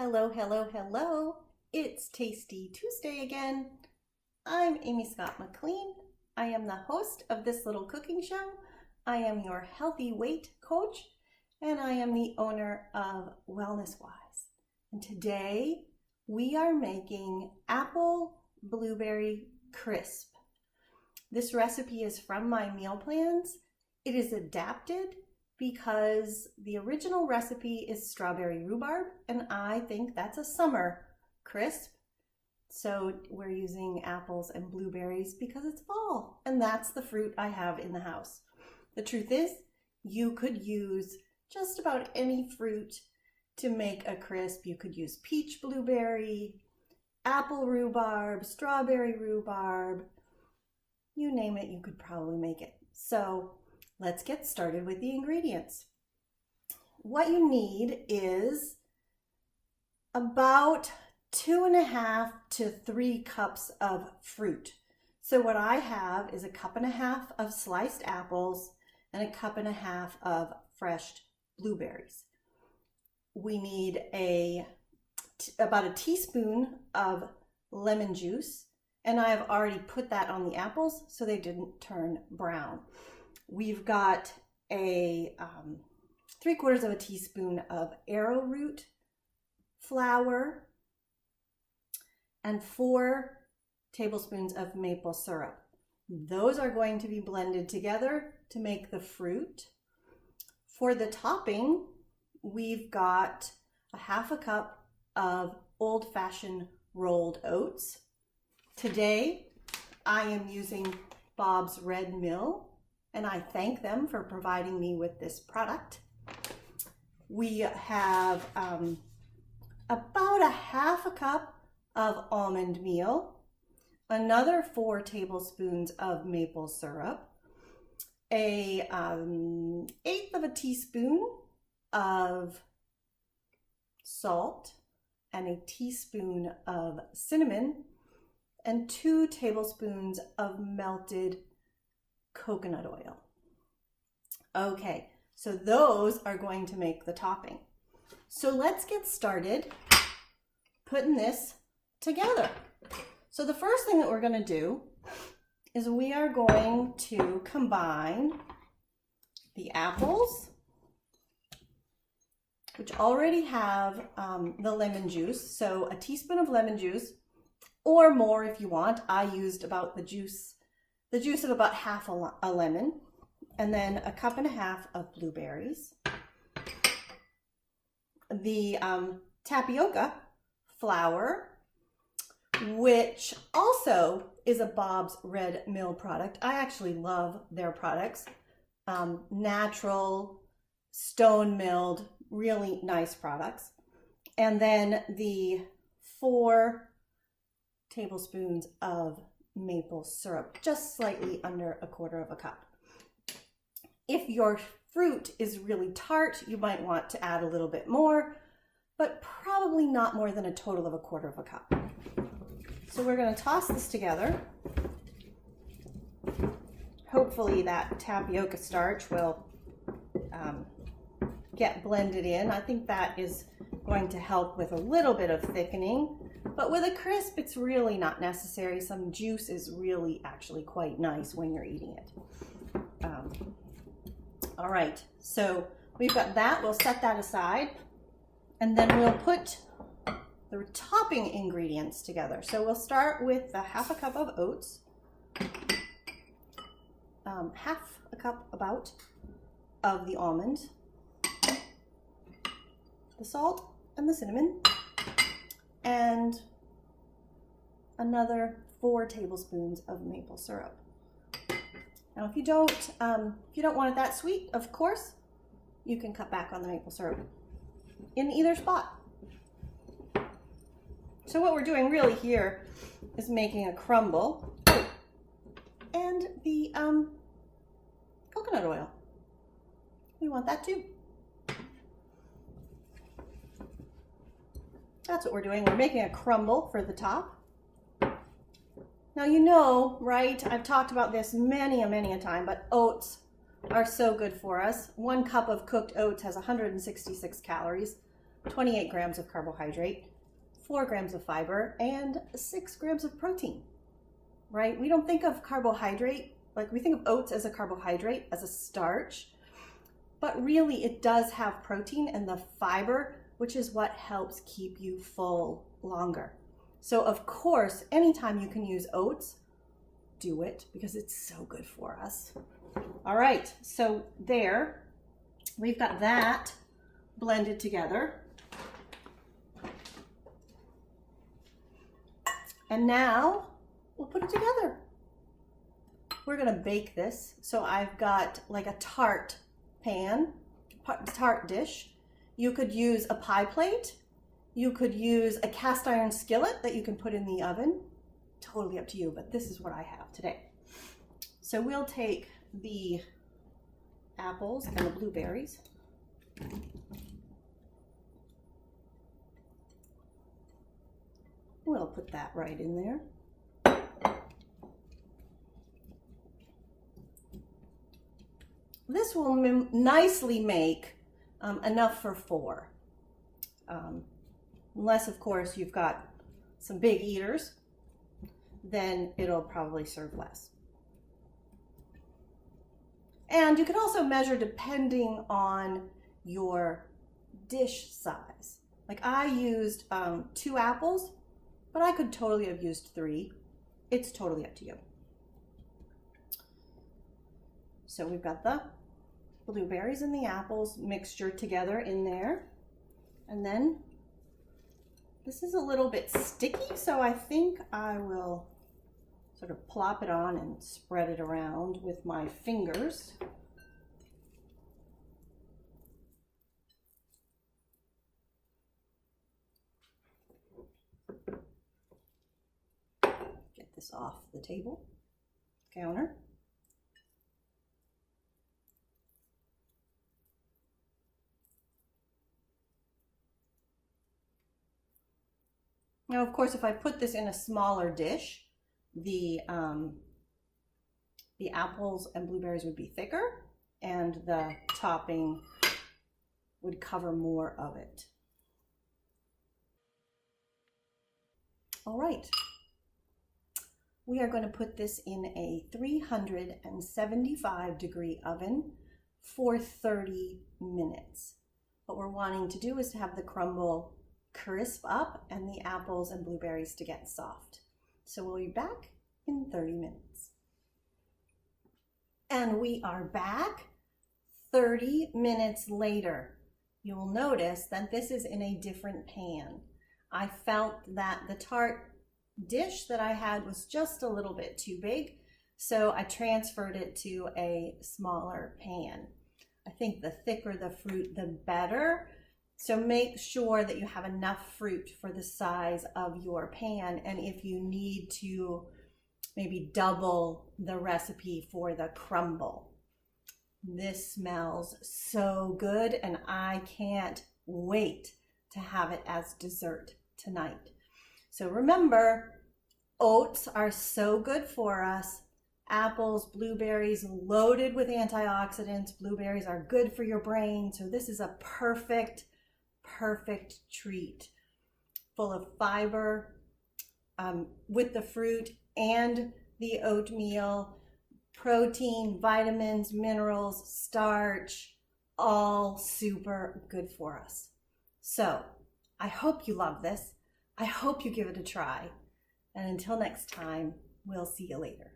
Hello, hello, hello. It's Tasty Tuesday again. I'm Amy Scott McLean. I am the host of this little cooking show. I am your healthy weight coach, and I am the owner of Wellness Wise. And today we are making apple blueberry crisp. This recipe is from my meal plans. It is adapted because the original recipe is strawberry rhubarb, and I think that's a summer crisp. So we're using apples and blueberries because it's fall, and that's the fruit I have in the house. The truth is, you could use just about any fruit to make a crisp. You could use peach blueberry, apple rhubarb, strawberry rhubarb, you name it, you could probably make it. So let's get started with the ingredients. What you need is about 2.5 to 3 cups of fruit. So what I have is 1.5 cups of sliced apples and 1.5 cups of fresh blueberries. We need about a teaspoon of lemon juice, and I have already put that on the apples so they didn't turn brown. We've got a 3/4 teaspoon of arrowroot flour and 4 tablespoons of maple syrup. Those are going to be blended together to make the fruit. For the topping, we've got 1/2 cup of old-fashioned rolled oats. Today, I am using Bob's Red Mill, and I thank them for providing me with this product. We have about 1/2 cup of almond meal, another 4 tablespoons of maple syrup, a 1/8 teaspoon of salt, and a teaspoon of cinnamon, and 2 tablespoons of melted coconut oil. Okay, so those are going to make the topping. So let's get started putting this together. So the first thing that we're going to do is we are going to combine the apples, which already have the lemon juice. So a teaspoon of lemon juice, or more if you want. I used about the juice of about half a lemon, and then 1.5 cups of blueberries, the tapioca flour, which also is a Bob's Red Mill product. I actually love their products. Natural, stone milled, really nice products. And then the 4 tablespoons of maple syrup, just slightly under 1/4 cup. If your fruit is really tart, you might want to add a little bit more, but probably not more than a total of 1/4 cup. So we're going to toss this together. Hopefully that tapioca starch will get blended in. I think that is going to help with a little bit of thickening. But with a crisp, it's really not necessary. Some juice is really actually quite nice when you're eating it. All right, so we've got that. We'll set that aside, and then we'll put the topping ingredients together. So we'll start with the 1/2 cup of oats, 1/2 cup about of the almond, the salt and the cinnamon, and another 4 tablespoons of maple syrup. Now, if you don't want it that sweet, of course, you can cut back on the maple syrup in either spot. So what we're doing really here is making a crumble, and the coconut oil. We want that too. That's what we're doing. We're making a crumble for the top. Now you know, right? I've talked about this many a time, but oats are so good for us. 1 cup of cooked oats has 166 calories. 28 grams of carbohydrate, 4 grams of fiber, and 6 grams of protein, right? We don't think of carbohydrate, like we think of oats as a carbohydrate, as a starch, but really it does have protein and the fiber, which is what helps keep you full longer. So of course, anytime you can use oats, do it because it's so good for us. All right, so there, we've got that blended together. And now we'll put it together. We're gonna bake this. So I've got like a tart pan, tart dish. You could use a pie plate. You could use a cast iron skillet that you can put in the oven. Totally up to you, but this is what I have today. So we'll take the apples and the blueberries. We'll put that right in there. This will nicely make enough for 4. Unless, of course, you've got some big eaters, then it'll probably serve less. And you can also measure depending on your dish size. Like I used 2 apples, but I could totally have used 3. It's totally up to you. So we've got the blueberries and the apples mixture together in there. And then this is a little bit sticky, so I think I will sort of plop it on and spread it around with my fingers. Get this off the table, counter. Now, of course, if I put this in a smaller dish, the apples and blueberries would be thicker and the topping would cover more of it. All right, we are going to put this in a 375-degree oven for 30 minutes. What we're wanting to do is to have the crumble crisp up and the apples and blueberries to get soft. So we'll be back in 30 minutes. And we are back 30 minutes later. You will notice that this is in a different pan. I felt that the tart dish that I had was just a little bit too big, so I transferred it to a smaller pan. I think the thicker the fruit, the better. So make sure that you have enough fruit for the size of your pan, and if you need to maybe double the recipe for the crumble. This smells so good and I can't wait to have it as dessert tonight. So remember, oats are so good for us. Apples, blueberries, loaded with antioxidants. Blueberries are good for your brain, so this is a perfect treat, full of fiber with the fruit and the oatmeal, protein, vitamins, minerals, starch, all super good for us. So I hope you love this. I hope you give it a try. And until next time, we'll see you later.